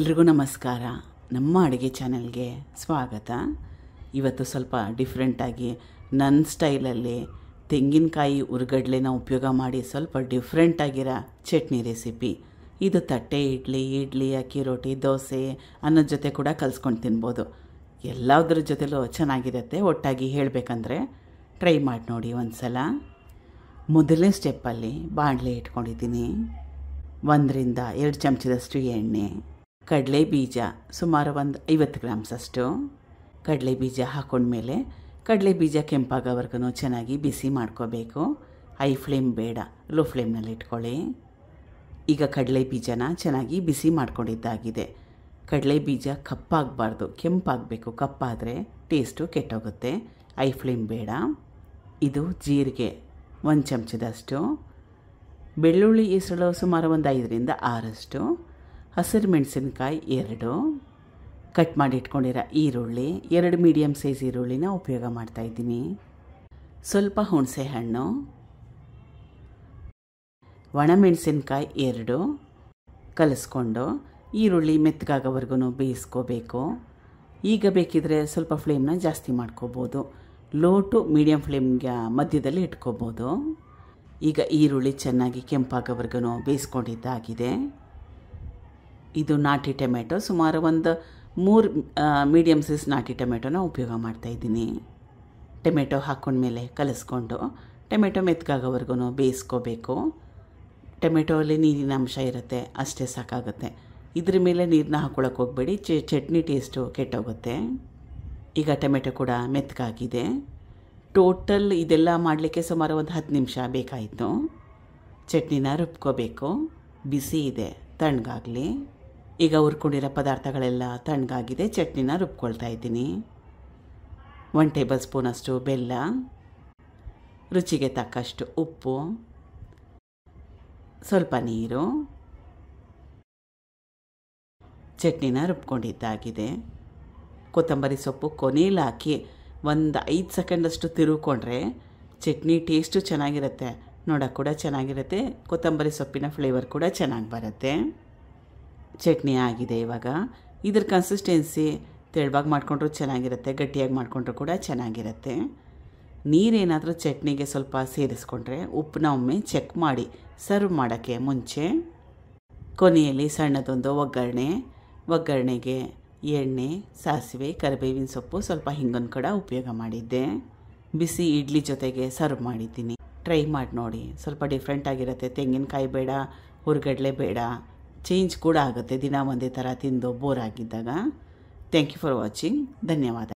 ಎಲ್ರಿಗೂ ನಮಸ್ಕಾರ. ನಮ್ಮ ಅಡುಗೆ ಚಾನೆಲ್ಗೆ ಸ್ವಾಗತ. ಇವತ್ತು ಸ್ವಲ್ಪ ಡಿಫ್ರೆಂಟಾಗಿ ನನ್ನ ಸ್ಟೈಲಲ್ಲಿ ತೆಂಗಿನಕಾಯಿ ಹುರ್ಗಡ್ಲೆನ ಉಪಯೋಗ ಮಾಡಿ ಸ್ವಲ್ಪ ಡಿಫ್ರೆಂಟಾಗಿರೋ ಚಟ್ನಿ ರೆಸಿಪಿ. ಇದು ತಟ್ಟೆ ಇಡ್ಲಿ, ಅಕ್ಕಿ ರೊಟ್ಟಿ, ದೋಸೆ ಅನ್ನೋದ ಜೊತೆ ಕೂಡ ಕಲಿಸ್ಕೊಂಡು ತಿನ್ಬೋದು. ಎಲ್ಲದ್ರ ಜೊತೆಲೂ ಚೆನ್ನಾಗಿರುತ್ತೆ. ಒಟ್ಟಾಗಿ ಹೇಳಬೇಕಂದ್ರೆ ಟ್ರೈ ಮಾಡಿ ನೋಡಿ ಒಂದು ಸಲ. ಮೊದಲನೇ ಸ್ಟೆಪ್ಪಲ್ಲಿ ಬಾಣಲೆ ಇಟ್ಕೊಂಡಿದ್ದೀನಿ. 1ರಿಂದ 2 ಚಮಚದಷ್ಟು ಎಣ್ಣೆ, ಕಡಲೆ ಬೀಜ ಸುಮಾರು ಒಂದು 50 ಗ್ರಾಮ್ಸಷ್ಟು ಕಡಲೆ ಬೀಜ ಹಾಕೊಂಡ್ಮೇಲೆ ಕಡಲೆ ಬೀಜ ಕೆಂಪಾಗೋವರೆಗೂ ಚೆನ್ನಾಗಿ ಬಿಸಿ ಮಾಡ್ಕೋಬೇಕು. ಹೈ ಫ್ಲೇಮ್ ಬೇಡ, ಲೋ ಫ್ಲೇಮ್ನಲ್ಲಿ ಇಟ್ಕೊಳ್ಳಿ. ಈಗ ಕಡಲೆ ಬೀಜನ ಚೆನ್ನಾಗಿ ಬಿಸಿ ಮಾಡ್ಕೊಂಡಿದ್ದಾಗಿದೆ. ಕಡಲೆ ಬೀಜ ಕಪ್ಪಾಗಬಾರ್ದು, ಕೆಂಪಾಗಬೇಕು. ಕಪ್ಪಾದರೆ ಟೇಸ್ಟು ಕೆಟ್ಟೋಗುತ್ತೆ. ಹೈ ಫ್ಲೇಮ್ ಬೇಡ. ಇದು ಜೀರಿಗೆ 1 ಚಮಚದಷ್ಟು, ಬೆಳ್ಳುಳ್ಳಿ ಹೆಸಳು ಸುಮಾರು ಒಂದು 5ರಿಂದ 6, ಹಸಿರು ಮೆಣಸಿನ್ಕಾಯಿ 2, ಕಟ್ ಮಾಡಿ ಇಟ್ಕೊಂಡಿರೋ ಈರುಳ್ಳಿ 2 ಮೀಡಿಯಮ್ ಸೈಜ್ ಈರುಳ್ಳಿನ ಉಪಯೋಗ ಮಾಡ್ತಾಯಿದ್ದೀನಿ. ಸ್ವಲ್ಪ ಹುಣಸೆ ಹಣ್ಣು, ಒಣಮೆಣಸಿನ್ಕಾಯಿ 2 ಕಲಿಸ್ಕೊಂಡು ಈರುಳ್ಳಿ ಮೆತ್ತಗಾಗೋವರೆಗೂ ಬೇಯಿಸ್ಕೋಬೇಕು. ಈಗ ಬೇಕಿದ್ರೆ ಸ್ವಲ್ಪ ಫ್ಲೇಮ್ನ ಜಾಸ್ತಿ ಮಾಡ್ಕೋಬೋದು. ಲೋ ಟು ಮೀಡಿಯಮ್ ಫ್ಲೇಮ್ಗೆ ಮಧ್ಯದಲ್ಲಿ ಇಟ್ಕೋಬೋದು. ಈಗ ಈರುಳ್ಳಿ ಚೆನ್ನಾಗಿ ಕೆಂಪಾಗೋವರೆಗೂ ಬೇಯಿಸ್ಕೊಂಡಿದ್ದಾಗಿದೆ. ಇದು ನಾಟಿ ಟೊಮೆಟೊ, ಸುಮಾರು ಒಂದು 3 ಮೀಡಿಯಮ್ ಸೈಜ್ ನಾಟಿ ಟೊಮೆಟೊನ ಉಪಯೋಗ ಮಾಡ್ತಾಯಿದ್ದೀನಿ. ಟೊಮೆಟೊ ಹಾಕ್ಕೊಂಡ್ಮೇಲೆ ಕಲಿಸ್ಕೊಂಡು ಟೊಮೆಟೊ ಮೆತ್ತಗಾಗೋವರೆಗೂ ಬೇಯಿಸ್ಕೋಬೇಕು. ಟೊಮೆಟೊಲ್ಲಿ ನೀರಿನ ಅಂಶ ಇರುತ್ತೆ, ಅಷ್ಟೇ ಸಾಕಾಗುತ್ತೆ. ಇದ್ರ ಮೇಲೆ ನೀರನ್ನ ಹಾಕ್ಕೊಳಕ್ಕೆ ಹೋಗಬೇಡಿ, ಚಟ್ನಿ ಟೇಸ್ಟು ಕೆಟ್ಟೋಗುತ್ತೆ. ಈಗ ಟೊಮೆಟೊ ಕೂಡ ಮೆತ್ತಗಾಗಿದೆ. ಟೋಟಲ್ ಇದೆಲ್ಲ ಮಾಡಲಿಕ್ಕೆ ಸುಮಾರು ಒಂದು 10 ನಿಮಿಷ ಬೇಕಾಯಿತು. ಚಟ್ನಿನ ರುಬ್ಕೋಬೇಕು. ಬಿಸಿ ಇದೆ, ತಣ್ಣಗಾಗಲಿ. ಈಗ ಹುರ್ಕೊಂಡಿರೋ ಪದಾರ್ಥಗಳೆಲ್ಲ ತಣ್ಣಗಾಗಿದೆ. ಚಟ್ನಿನ ರುಬ್ಕೊಳ್ತಾ ಇದ್ದೀನಿ. 1 ಟೇಬಲ್ ಸ್ಪೂನಷ್ಟು ಬೆಲ್ಲ, ರುಚಿಗೆ ತಕ್ಕಷ್ಟು ಉಪ್ಪು, ಸ್ವಲ್ಪ ನೀರು. ಚಟ್ನಿನ ರುಬ್ಕೊಂಡಿದ್ದಾಗಿದೆ. ಕೊತ್ತಂಬರಿ ಸೊಪ್ಪು ಕೊನೆಯಲ್ಲಿ ಹಾಕಿ ಒಂದು 5 ಸೆಕೆಂಡಷ್ಟು ತಿರುಗಿಕೊಂಡ್ರೆ ಚಟ್ನಿ ಟೇಸ್ಟು ಚೆನ್ನಾಗಿರುತ್ತೆ, ನೋಡೋಕೆ ಕೂಡ ಚೆನ್ನಾಗಿರುತ್ತೆ. ಕೊತ್ತಂಬರಿ ಸೊಪ್ಪಿನ ಫ್ಲೇವರ್ ಕೂಡ ಚೆನ್ನಾಗಿ ಬರುತ್ತೆ. ಚಟ್ನಿ ಆಗಿದೆ. ಇವಾಗ ಇದ್ರ ಕನ್ಸಿಸ್ಟೆನ್ಸಿ ತೆಳುವಾಗಿ ಮಾಡಿಕೊಂಡ್ರೂ ಚೆನ್ನಾಗಿರುತ್ತೆ, ಗಟ್ಟಿಯಾಗಿ ಮಾಡಿಕೊಂಡ್ರೂ ಕೂಡ ಚೆನ್ನಾಗಿರುತ್ತೆ. ನೀರೇನಾದರೂ ಚಟ್ನಿಗೆ ಸ್ವಲ್ಪ ಸೇರಿಸ್ಕೊಂಡ್ರೆ ಉಪ್ಪನ್ನ ಒಮ್ಮೆ ಚೆಕ್ ಮಾಡಿ ಸರ್ವ್ ಮಾಡೋಕ್ಕೆ ಮುಂಚೆ. ಕೊನೆಯಲ್ಲಿ ಸಣ್ಣದೊಂದು ಒಗ್ಗರಣೆಗೆ ಎಣ್ಣೆ, ಸಾಸಿವೆ, ಕರಿಬೇವಿನ ಸೊಪ್ಪು, ಸ್ವಲ್ಪ ಹಿಂಗನ್ನು ಕೂಡ ಉಪಯೋಗ ಮಾಡಿದ್ದೆ. ಬಿಸಿ ಇಡ್ಲಿ ಜೊತೆಗೆ ಸರ್ವ್ ಮಾಡಿದ್ದೀನಿ. ಟ್ರೈ ಮಾಡಿ ನೋಡಿ, ಸ್ವಲ್ಪ ಡಿಫ್ರೆಂಟಾಗಿರುತ್ತೆ. ತೆಂಗಿನಕಾಯಿ ಬೇಡ, ಹುರ್ಗಡ್ಲೆ ಬೇಡ, ಚೇಂಜ್ ಕೂಡ ಆಗುತ್ತೆ ದಿನ ಒಂದೇ ಥರ ತಿಂದು ಬೋರ್ ಆಗಿದ್ದಾಗ. Thank you for watching. ಧನ್ಯವಾದ.